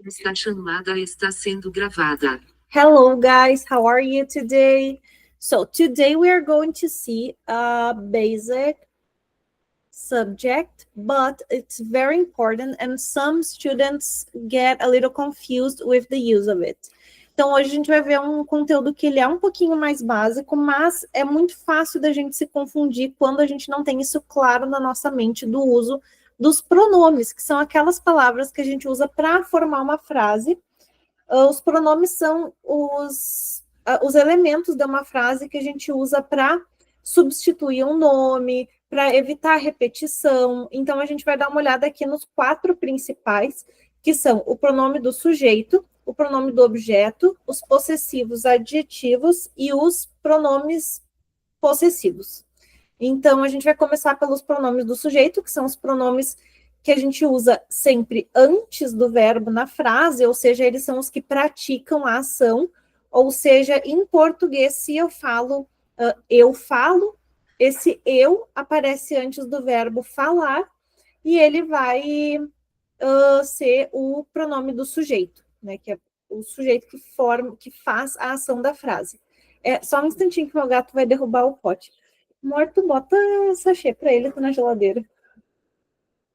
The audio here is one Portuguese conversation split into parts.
Esta chamada está sendo gravada. Hello guys, how are you today? So today we are going to see a basic subject, but it's very important and some students get a little confused with the use of it. Então hoje a gente vai ver um conteúdo que ele é um pouquinho mais básico, mas é muito fácil da gente se confundir quando a gente não tem isso claro na nossa mente do uso dos pronomes, que são aquelas palavras que a gente usa para formar uma frase. Os pronomes são os elementos de uma frase que a gente usa para substituir um nome, para evitar repetição. Então, a gente vai dar uma olhada aqui nos 4 principais, que são o pronome do sujeito, o pronome do objeto, os possessivos adjetivos e os pronomes possessivos. Então, a gente vai começar pelos pronomes do sujeito, que são os pronomes que a gente usa sempre antes do verbo na frase, ou seja, eles são os que praticam a ação, ou seja, em português, se eu falo, esse eu aparece antes do verbo falar, e ele vai ser o pronome do sujeito, né, que é o sujeito que faz a ação da frase. Só um instantinho que meu gato vai derrubar o pote. Morto, bota sachê para ele, tá na geladeira.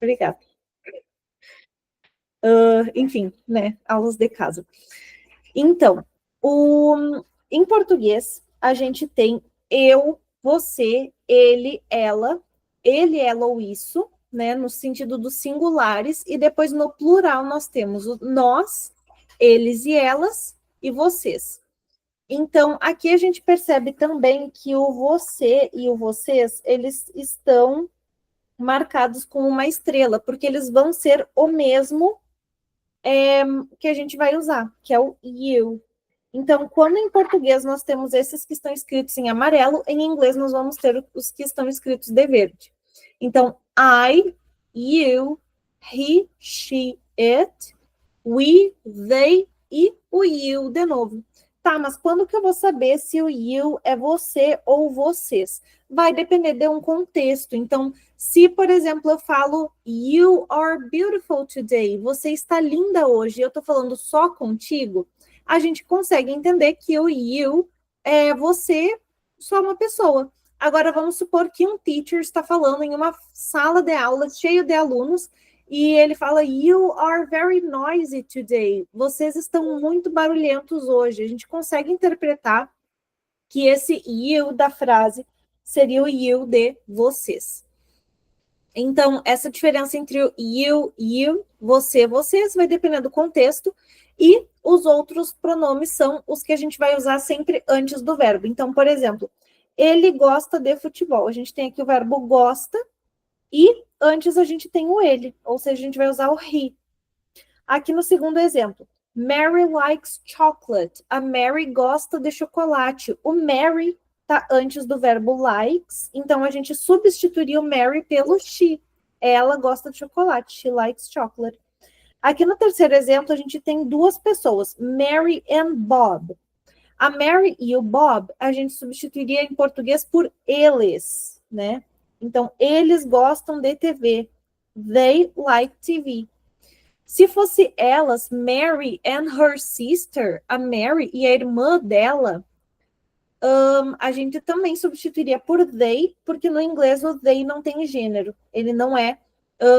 Obrigada. Enfim, né, aulas de casa. Então, em português, a gente tem eu, você, ele, ela ou isso, né, no sentido dos singulares, e depois no plural nós temos o nós, eles e elas, e vocês. Então, aqui a gente percebe também que o você e o vocês, eles estão marcados com uma estrela, porque eles vão ser o mesmo que a gente vai usar, que é o you. Então, quando em português nós temos esses que estão escritos em amarelo, em inglês nós vamos ter os que estão escritos de verde. Então, I, you, he, she, it, we, they e o you de novo. Tá, mas quando que eu vou saber se o you é você ou vocês? Vai depender de um contexto. Então, se, por exemplo, eu falo you are beautiful today, você está linda hoje, eu estou falando só contigo, a gente consegue entender que o you é você, só uma pessoa. Agora, vamos supor que um teacher está falando em uma sala de aula cheio de alunos e ele fala, you are very noisy today. Vocês estão muito barulhentos hoje. A gente consegue interpretar que esse you da frase seria o you de vocês. Então, essa diferença entre o you, você, vocês, vai depender do contexto, e os outros pronomes são os que a gente vai usar sempre antes do verbo. Então, por exemplo, ele gosta de futebol. A gente tem aqui o verbo gosta, e antes a gente tem o ele, ou seja, a gente vai usar o he. Aqui no segundo exemplo, Mary likes chocolate. A Mary gosta de chocolate. O Mary está antes do verbo likes, então a gente substituiria o Mary pelo she. Ela gosta de chocolate, she likes chocolate. Aqui no terceiro exemplo, a gente tem 2 pessoas, Mary and Bob. A Mary e o Bob, a gente substituiria em português por eles, né? Então, eles gostam de TV. They like TV. Se fosse elas, Mary and her sister, a Mary e a irmã dela, a gente também substituiria por they, porque no inglês o they não tem gênero. Ele não é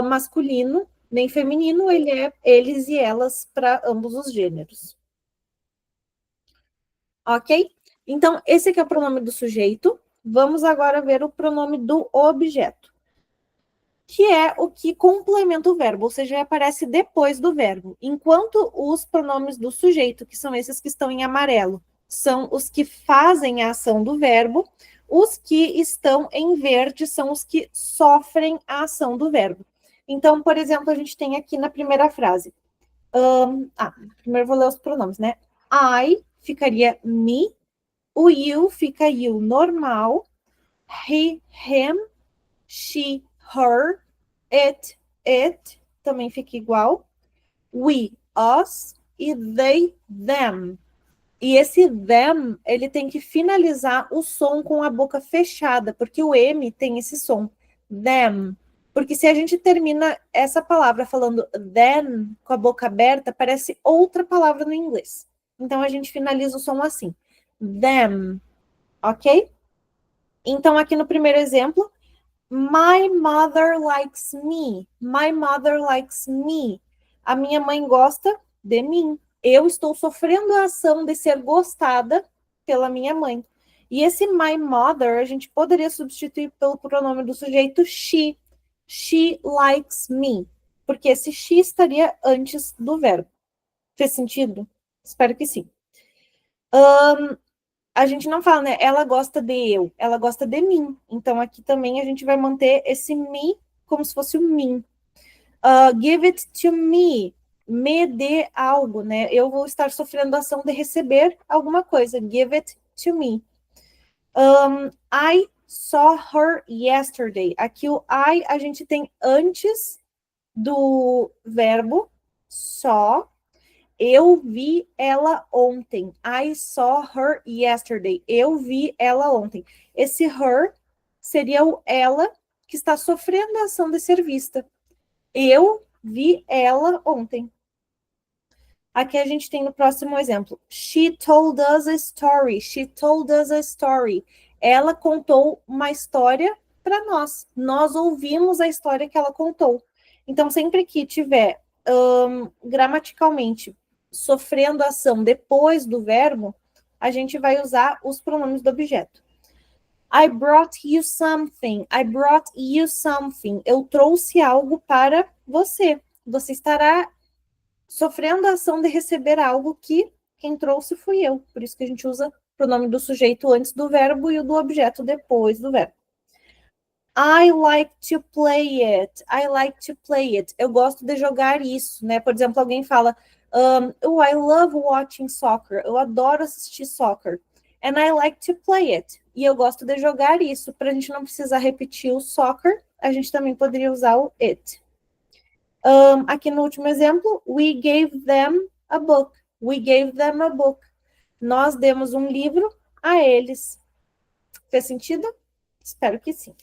masculino nem feminino, ele é eles e elas para ambos os gêneros. Ok? Então, esse aqui é o pronome do sujeito. Vamos agora ver o pronome do objeto, que é o que complementa o verbo, ou seja, aparece depois do verbo. Enquanto os pronomes do sujeito, que são esses que estão em amarelo, são os que fazem a ação do verbo, os que estão em verde são os que sofrem a ação do verbo. Então, por exemplo, a gente tem aqui na primeira frase. Primeiro vou ler os pronomes, né? I ficaria me, o you fica you normal, he, him, she, her, it também fica igual, we, us, e they, them. E esse them, ele tem que finalizar o som com a boca fechada, porque o M tem esse som, them. Porque se a gente termina essa palavra falando then com a boca aberta, parece outra palavra no inglês. Então a gente finaliza o som assim. Them, ok? Então aqui no primeiro exemplo, my mother likes me. My mother likes me. A minha mãe gosta de mim. Eu estou sofrendo a ação de ser gostada pela minha mãe. E esse my mother a gente poderia substituir pelo pronome do sujeito she. She likes me. Porque esse she estaria antes do verbo. Fez sentido? Espero que sim. A gente não fala, né? Ela gosta de eu, ela gosta de mim. Então aqui também a gente vai manter esse me como se fosse o mim. Give it to me. Me dê algo, né? Eu vou estar sofrendo a ação de receber alguma coisa. Give it to me. I saw her yesterday. Aqui o I a gente tem antes do verbo saw. Eu vi ela ontem. I saw her yesterday. Eu vi ela ontem. Esse her seria o ela que está sofrendo a ação de ser vista. Eu vi ela ontem. Aqui a gente tem no próximo exemplo. She told us a story. She told us a story. Ela contou uma história para nós. Nós ouvimos a história que ela contou. Então, sempre que tiver gramaticalmente sofrendo ação depois do verbo, a gente vai usar os pronomes do objeto. I brought you something. I brought you something. Eu trouxe algo para você. Você estará sofrendo a ação de receber algo que quem trouxe fui eu. Por isso que a gente usa o pronome do sujeito antes do verbo e o do objeto depois do verbo. I like to play it. I like to play it. Eu gosto de jogar isso, né? Por exemplo, alguém fala, oh, I love watching soccer. Eu adoro assistir soccer. And I like to play it. E eu gosto de jogar isso. Para a gente não precisar repetir o soccer, a gente também poderia usar o it. Aqui no último exemplo, we gave them a book. We gave them a book. Nós demos um livro a eles. Fez sentido? Espero que sim.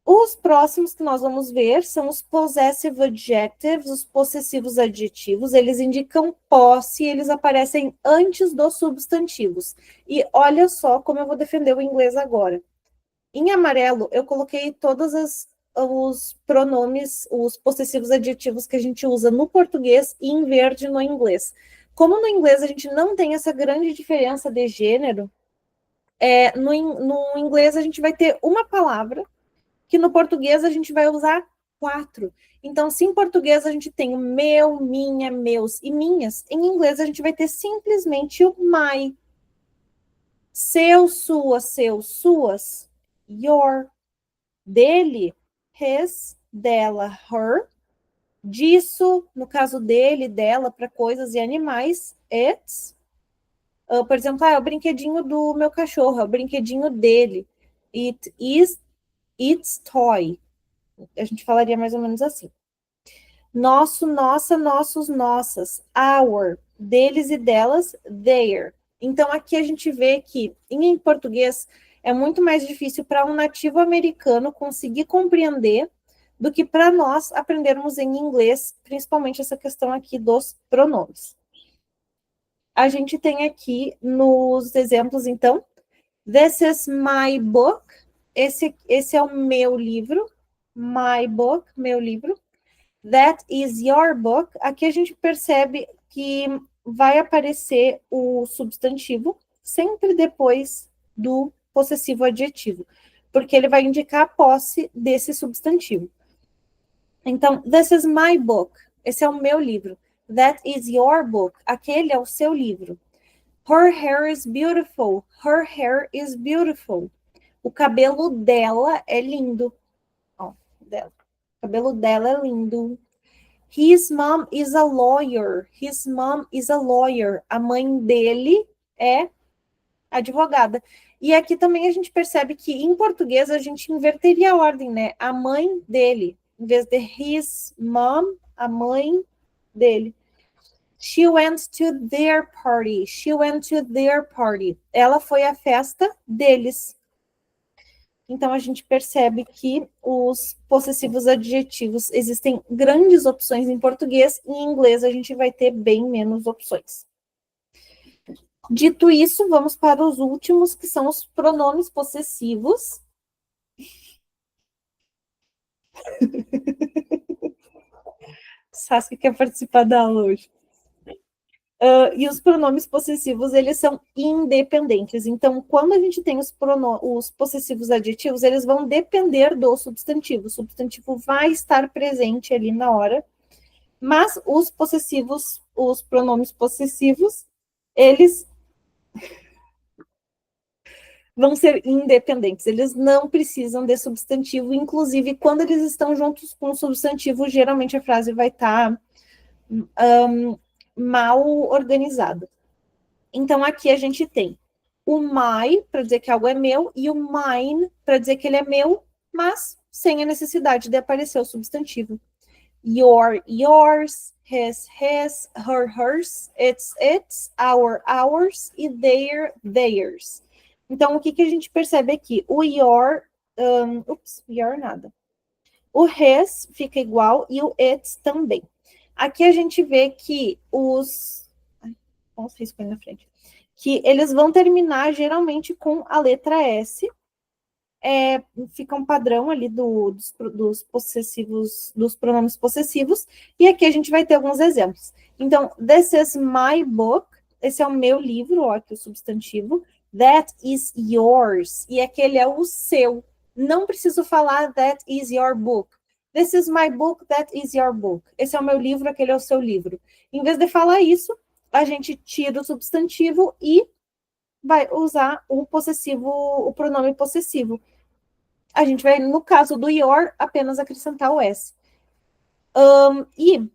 Os próximos que nós vamos ver são os possessive adjectives, os possessivos adjetivos. Eles indicam posse, eles aparecem antes dos substantivos. E olha só como eu vou defender o inglês agora. Em amarelo, eu coloquei todos os pronomes, os possessivos adjetivos que a gente usa no português e em verde no inglês. Como no inglês a gente não tem essa grande diferença de gênero, no inglês a gente vai ter uma palavra que no português a gente vai usar 4. Então, se em português a gente tem o meu, minha, meus e minhas, em inglês a gente vai ter simplesmente o my. Seu, sua, seus, suas, your. Dele, his, dela, her. Disso, no caso dele, dela, para coisas e animais, it's. Por exemplo, é o brinquedinho do meu cachorro, é o brinquedinho dele. It is its toy. A gente falaria mais ou menos assim. Nosso, nossa, nossos, nossas. Our. Deles e delas, their. Então, aqui a gente vê que, em português, é muito mais difícil para um nativo americano conseguir compreender do que para nós aprendermos em inglês, principalmente essa questão aqui dos pronomes. A gente tem aqui nos exemplos, então, this is my book. Esse é o meu livro. My book, meu livro. That is your book. Aqui a gente percebe que vai aparecer o substantivo sempre depois do possessivo adjetivo, porque ele vai indicar a posse desse substantivo. Então, this is my book. Esse é o meu livro. That is your book. Aquele é o seu livro. Her hair is beautiful. Her hair is beautiful. O cabelo dela é lindo. Ó, dela. O cabelo dela é lindo. His mom is a lawyer. His mom is a lawyer. A mãe dele é advogada. E aqui também a gente percebe que em português a gente inverteria a ordem, né? A mãe dele. Em vez de his mom, a mãe dele. She went to their party. She went to their party. Ela foi à festa deles. Então, a gente percebe que os possessivos adjetivos existem grandes opções em português, e em inglês a gente vai ter bem menos opções. Dito isso, vamos para os últimos, que são os pronomes possessivos. Saskia quer participar da aula hoje. E os pronomes possessivos, eles são independentes. Então, quando a gente tem os possessivos adjetivos, eles vão depender do substantivo. O substantivo vai estar presente ali na hora, mas os possessivos, os pronomes possessivos, eles vão ser independentes. Eles não precisam de substantivo. Inclusive, quando eles estão juntos com o substantivo, geralmente a frase vai estar mal organizada. Então, aqui a gente tem o my, para dizer que algo é meu, e o mine, para dizer que ele é meu, mas sem a necessidade de aparecer o substantivo. Your, yours, his, her, hers, its, ours, e their, theirs. Então, o que a gente percebe aqui? O your, your nada. O his fica igual e o its também. Aqui a gente vê que os... Vamos riscar na frente. Que eles vão terminar geralmente com a letra S. Fica um padrão ali dos possessivos, dos pronomes possessivos. E aqui a gente vai ter alguns exemplos. Então, this is my book. Esse é o meu livro, ó, aqui o substantivo. That is yours. E aquele é o seu. Não preciso falar that is your book. This is my book, that is your book. Esse é o meu livro, aquele é o seu livro. Em vez de falar isso, a gente tira o substantivo e vai usar o possessivo, o pronome possessivo. A gente vai, no caso do your, apenas acrescentar o S. E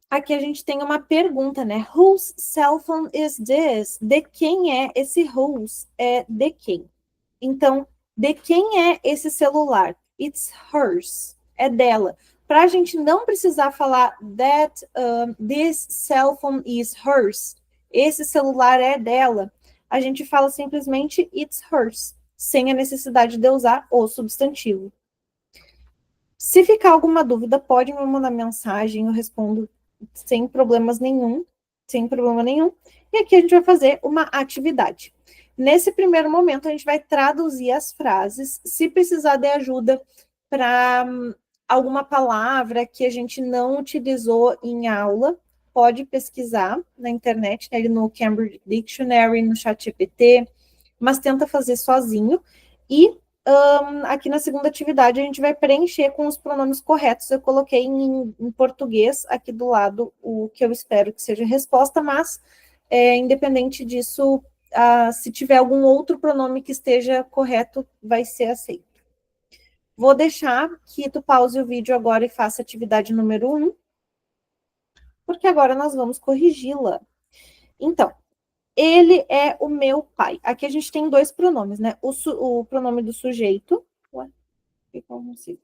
aqui a gente tem uma pergunta, né? Whose cell phone is this? De quem é esse whose? É de quem? Então, de quem é esse celular? It's hers. É dela. Para a gente não precisar falar that this cell phone is hers, esse celular é dela, a gente fala simplesmente it's hers, sem a necessidade de usar o substantivo. Se ficar alguma dúvida, pode me mandar mensagem, eu respondo sem problemas nenhum, sem problema nenhum. E aqui a gente vai fazer uma atividade. Nesse primeiro momento, a gente vai traduzir as frases. Se precisar de ajuda para alguma palavra que a gente não utilizou em aula, pode pesquisar na internet, né, no Cambridge Dictionary, no ChatGPT, mas tenta fazer sozinho. E aqui na segunda atividade a gente vai preencher com os pronomes corretos. Eu coloquei em português aqui do lado o que eu espero que seja a resposta, mas independente disso, se tiver algum outro pronome que esteja correto, vai ser aceito. Vou deixar que tu pause o vídeo agora e faça a atividade número 1, porque agora nós vamos corrigi-la. Então, ele é o meu pai. Aqui a gente tem dois pronomes, né? O pronome do sujeito. Ué, por que eu não consigo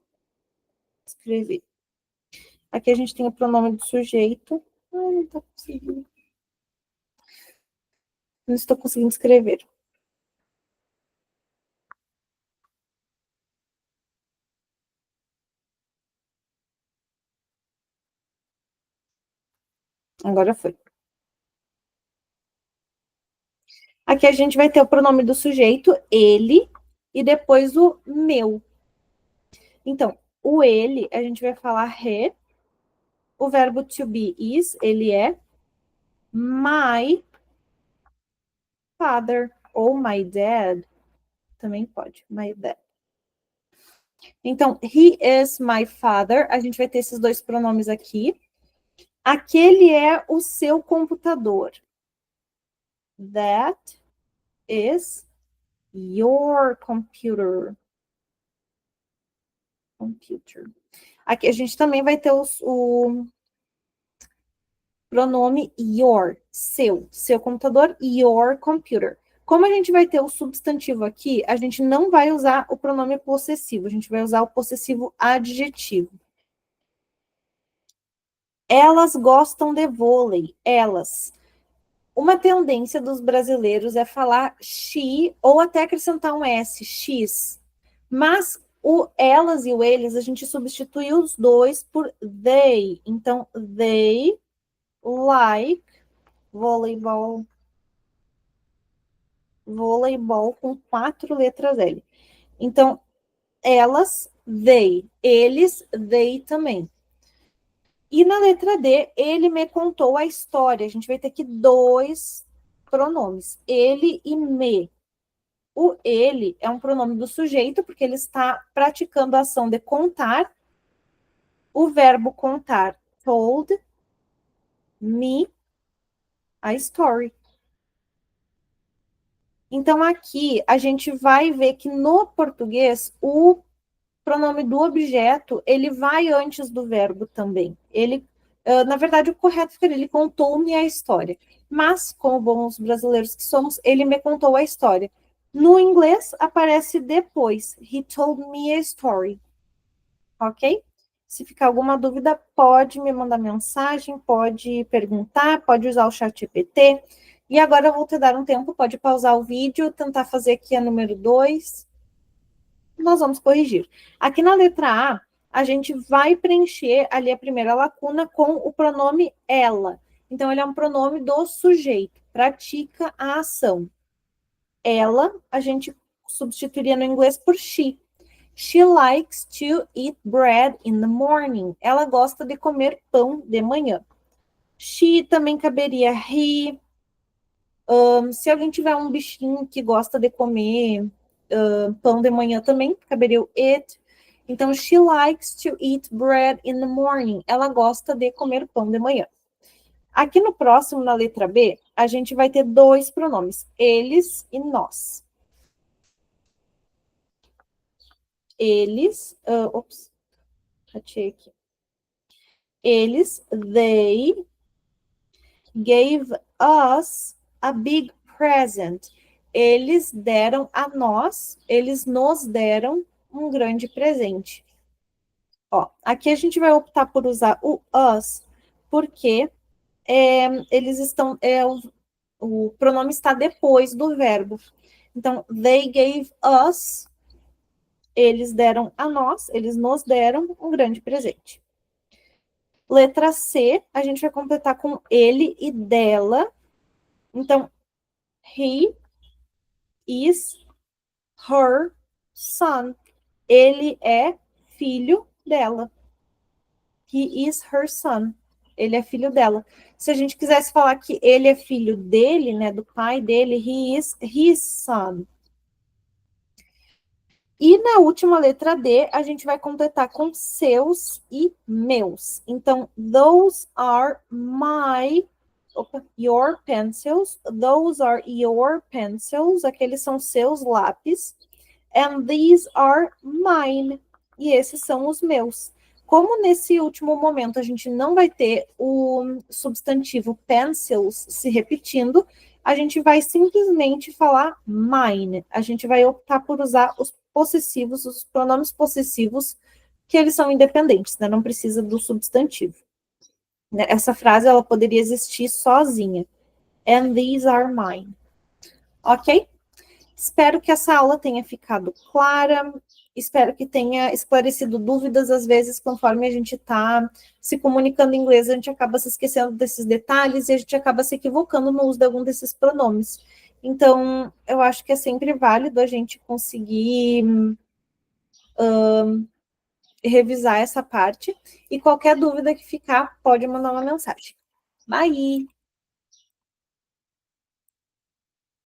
escrever? Aqui a gente tem o pronome do sujeito. Ai, não tá conseguindo. Não estou conseguindo escrever. Agora foi. Aqui a gente vai ter o pronome do sujeito, ele, e depois o meu. Então, o ele, a gente vai falar he. O verbo to be is, ele é. My father, ou my dad, também pode, my dad. Então, he is my father, a gente vai ter esses dois pronomes aqui. Aquele é o seu computador. That is your computer. Aqui a gente também vai ter o pronome your, seu computador, your computer. Como a gente vai ter o substantivo aqui, a gente não vai usar o pronome possessivo, a gente vai usar o possessivo adjetivo. Elas gostam de vôlei, elas. Uma tendência dos brasileiros é falar she ou até acrescentar um S, X. Mas o elas e o eles, a gente substitui os dois por they. Então, they like voleibol. Voleibol com 4 letras L. Então, elas, they. Eles, they também. E na letra D, ele me contou a história. A gente vai ter aqui 2 pronomes, ele e me. O ele é um pronome do sujeito, porque ele está praticando a ação de contar. O verbo contar, told me a story. Então, aqui, a gente vai ver que no português, o pronome do objeto, ele vai antes do verbo também. Ele, na verdade, o correto ficaria, ele contou-me a história. Mas, como bons brasileiros que somos, ele me contou a história. No inglês, aparece depois. He told me a story. Ok? Se ficar alguma dúvida, pode me mandar mensagem, pode perguntar, pode usar o chat GPT. E agora eu vou te dar um tempo, pode pausar o vídeo, tentar fazer aqui a número 2. Nós vamos corrigir. Aqui na letra a gente vai preencher ali a primeira lacuna com o pronome ela. Então, ele é um pronome do sujeito, pratica a ação. Ela, a gente substituiria no inglês por she. She likes to eat bread in the morning. Ela gosta de comer pão de manhã. She também caberia he. Se alguém tiver um bichinho que gosta de comer pão de manhã também, caberia o it. Então, she likes to eat bread in the morning. Ela gosta de comer pão de manhã. Aqui no próximo, na letra B, a gente vai ter 2 pronomes, eles e nós. Eles, achei aqui. Eles, they gave us a big present. Eles deram a nós, eles nos deram um grande presente. Ó, aqui a gente vai optar por usar o us, porque eles estão, o pronome está depois do verbo. Então, they gave us, eles deram a nós, eles nos deram um grande presente. Letra C, a gente vai completar com ele e dela. Então, he is her son. Ele é filho dela. He is her son. Ele é filho dela. Se a gente quisesse falar que ele é filho dele, né, do pai dele, he is his son. E na última letra D, a gente vai completar com seus e meus. Então, those are your pencils. Those are your pencils. Aqueles são seus lápis. And these are mine. E esses são os meus. Como nesse último momento a gente não vai ter o substantivo pencils se repetindo, a gente vai simplesmente falar mine. A gente vai optar por usar os possessivos, os pronomes possessivos, que eles são independentes, né? Não precisa do substantivo. Essa frase, ela poderia existir sozinha. And these are mine. Ok? Espero que essa aula tenha ficado clara. Espero que tenha esclarecido dúvidas. Às vezes, conforme a gente está se comunicando em inglês, a gente acaba se esquecendo desses detalhes e a gente acaba se equivocando no uso de algum desses pronomes. Então, eu acho que é sempre válido a gente conseguir revisar essa parte. E qualquer dúvida que ficar, pode mandar uma mensagem. Bye!